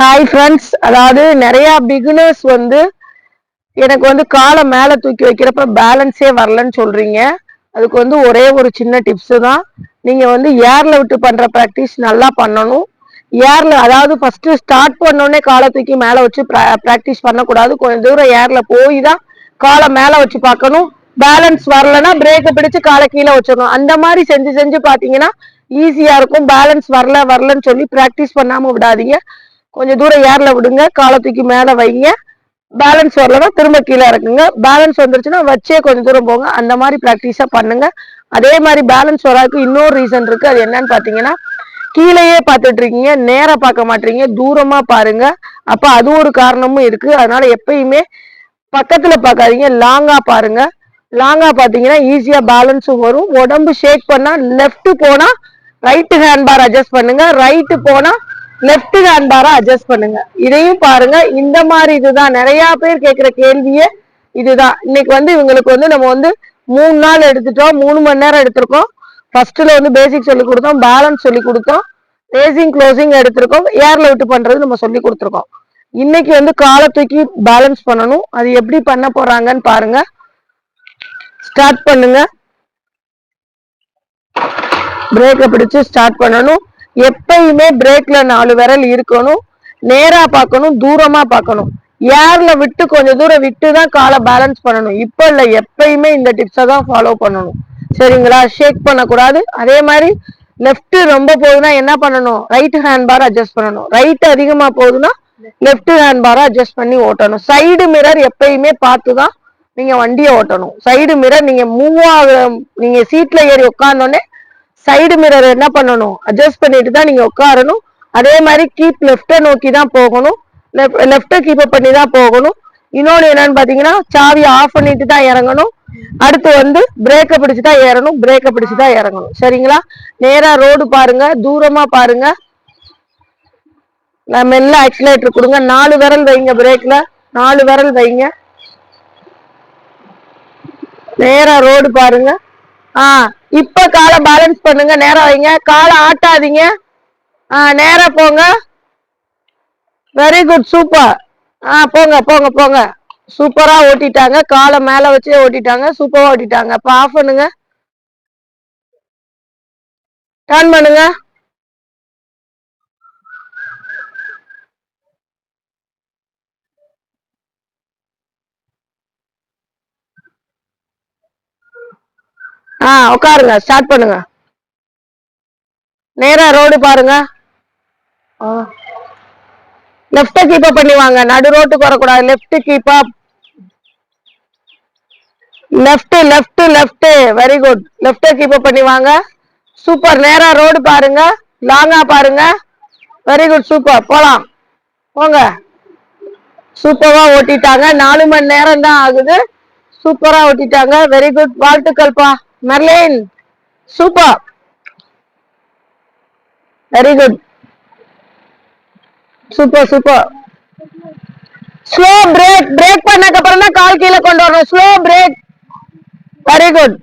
Hi friends, அதாவது நிறைய beginners எனக்கு காலை மேலே தூக்கி வைக்கிறப்ப பேலன்ஸே வரலன்னு சொல்றீங்க. அதுக்கு ஒரே ஒரு சின்ன டிப்ஸ் தான். நீங்க ஏர்ல விட்டு பண்ற ப்ராக்டிஸ் நல்லா பண்ணணும். ஏர்ல அதாவது ஃபர்ஸ்ட் ஸ்டார்ட் பண்ணோடனே காலை தூக்கி மேலே வச்சு ப்ராக்டிஸ் பண்ணக்கூடாது. கொஞ்சம் தூரம் ஏர்ல போய் தான் காலை மேலே வச்சு பார்க்கணும். பேலன்ஸ் வரலன்னா பிரேக்கை பிடிச்சு காலை கீழே வச்சிடணும். அந்த மாதிரி செஞ்சு செஞ்சு பார்த்தீங்கன்னா ஈஸியா இருக்கும். பேலன்ஸ் வரலன்னு சொல்லி ப்ராக்டிஸ் பண்ணாம விடாதீங்க. கொஞ்சம் தூரம் ஏர்ல விடுங்க, காலை தூக்கி மேல வைங்க. பேலன்ஸ் வரலன்னா திரும்ப கீழே இறக்குங்க. பேலன்ஸ் வந்துருச்சுன்னா வச்சே கொஞ்சம் தூரம் போங்க. அந்த மாதிரி ப்ராக்டிஸா பண்ணுங்க. அதே மாதிரி பேலன்ஸ் வராதுக்கு இன்னொரு ரீசன் இருக்கு. அது என்னன்னு பாத்தீங்கன்னா, கீழேயே பார்த்துட்டு இருக்கீங்க, நேரா பார்க்க மாட்டீங்க, தூரமா பாருங்க. அப்ப அது ஒரு காரணமும் இருக்கு. அதனால எப்பயுமே பக்கத்துல பார்க்காதீங்க, லாங்கா பாருங்க. லாங்கா பாத்தீங்கன்னா ஈஸியா பேலன்ஸும் வரும். உடம்பு ஷேக் பண்ணா லெஃப்ட் போனா ரைட் ஹேண்ட் பார் அட்ஜஸ்ட் பண்ணுங்க, ரைட்டு போனா லெஃப்ட் ஹேண்ட் பாரா அட்ஜஸ்ட் பண்ணுங்க. இதையும் பாருங்க. இந்த மாதிரி இதுதான் நிறைய பேர் கேட்கிற கேள்வியே இதுதான். இன்னைக்கு இவங்களுக்கு நம்ம 3 நாள் எடுத்துட்டோம், 3 மணி நேரம் எடுத்திருக்கோம். ஃபர்ஸ்ட்ல பேசிக் சொல்லி கொடுத்தோம், பேலன்ஸ் சொல்லி கொடுத்தோம், ரேசிங் க்ளோசிங் எடுத்திருக்கோம், ஏர்ல விட்டு பண்றது நம்ம சொல்லி கொடுத்துருக்கோம். இன்னைக்கு காலை தூக்கி பேலன்ஸ் பண்ணணும். அது எப்படி பண்ண போறாங்கன்னு பாருங்க. ஸ்டார்ட் பண்ணுங்க. பிரேக்கை பிடிச்சு ஸ்டார்ட் பண்ணணும். எப்பயுமே பிரேக்ல 4 விரல் இருக்கணும். நேரா பார்க்கணும், தூரமா பார்க்கணும். ஏர்ல விட்டு கொஞ்சம் தூரம் விட்டு தான் காலை பேலன்ஸ் பண்ணணும். இப்ப இல்ல, எப்பயுமே இந்த டிப்ஸை தான் ஃபாலோ பண்ணணும். சரிங்களா? ஷேக் பண்ணக்கூடாது. அதே மாதிரி லெஃப்ட் ரொம்ப போகுதுன்னா என்ன பண்ணணும்? ரைட் ஹேண்ட் பார் அட்ஜஸ்ட் பண்ணணும். ரைட் அதிகமா போகுதுன்னா லெஃப்ட் ஹேண்ட் பாரை அட்ஜஸ்ட் பண்ணி ஓட்டணும். சைடு மிரர் எப்பயுமே பார்த்து தான் நீங்க வண்டியை ஓட்டணும். சைடு மிரர் நீங்க நீங்க சீட்ல ஏறி உட்கார்ந்தோடனே சைடு மிரர் என்ன பண்ணணும்? அட்ஜஸ்ட் பண்ணிட்டு தான் நீங்க உட்காரணும். அதே மாதிரி கீப் லெஃப்ட நோக்கி தான் போகணும். லெஃப்ட கீப் பண்ணி தான் போகணும். இன்னொன்னு என்னன்னு பாத்தீங்கன்னா, சாவியை ஆஃப் பண்ணிட்டு தான் இறங்கணும். அடுத்து பிரேக்கை பிடிச்சுதான் ஏறணும், பிரேக்கை பிடிச்சுதான் இறங்கணும். சரிங்களா? நேரா ரோடு பாருங்க, தூரமா பாருங்க. மெல்ல ஆக்சிலேட்டர் கொடுங்க. 4 விரல் வைங்க பிரேக்ல, 4 விரல் வைங்க. நேரா ரோடு பாருங்க. இப்ப காலை பேலன்ஸ் பண்ணுங்க. நேரம் வைங்க, காலை ஆட்டாதீங்க. நேரா போங்க. Very good, super. போங்க போங்க போங்க. சூப்பரா ஓட்டிட்டாங்க. காலை மேல வச்சே ஓட்டிட்டாங்க, சூப்பரா ஓட்டிட்டாங்க. அப்ப ஆஃப் பண்ணுங்க, டர்ன் பண்ணுங்க. உட்காருங்க, ஸ்டார்ட் பண்ணுங்க. நேரா ரோடு பாருங்க. லெஃப்ட் கீப் அப் பண்ணி வாங்க. நடு ரோட்டுக்கு வரக்கூடாது. Left keep up. Left left left. Very good. Left keep up பண்ணி வாங்க. சூப்பர். நேரா ரோடு பாருங்க, லாங்கா பாருங்க. Very good, super. போலாம், போங்க. சூப்பரா ஓட்டிட்டாங்க. 4 மணி நேரம் தான் ஆகுது. சூப்பரா ஓட்டிட்டாங்க. வெரி குட், வாழ்த்துக்கள்பா Merlin. Super, very good, super super. Slow brake. Brake பண்ணதுக்கு அப்புறம் தான் கால் கீழே கொண்டு வரணும். Slow brake. Very good.